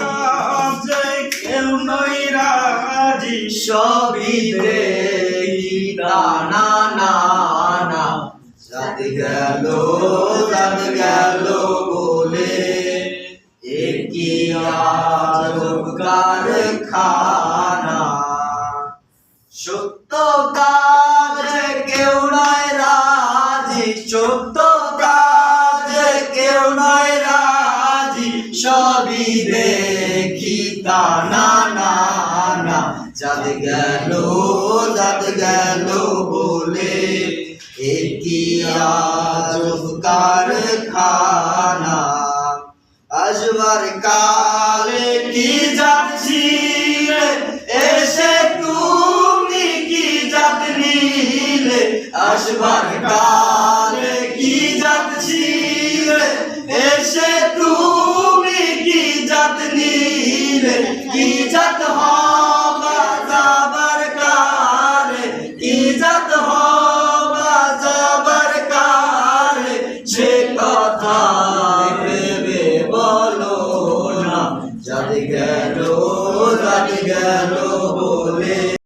কাজে কেউ নয় রাজি, সবই দেখি দানা না না, জাত গেল বলে একই আজব কারখানা। সত্য কাজে কেউ নয় রাজি, সত্য কাজে কেউ নয় রাজি, সবই দেখি দানা না না, জাত গেল বলে একই আজব কারখানা। আসবার কালে কি যাচ্ছিলে, এসে তুমি কি জাত নিলে, আসবার কালে কি যাচ্ছিলে, এসে তুমি কি জাত নিলে, কি জাত হবা যাবার কালে, কি জাত হবা যাবার কালে, সে কথা ভেবে বলো না, জাত গেল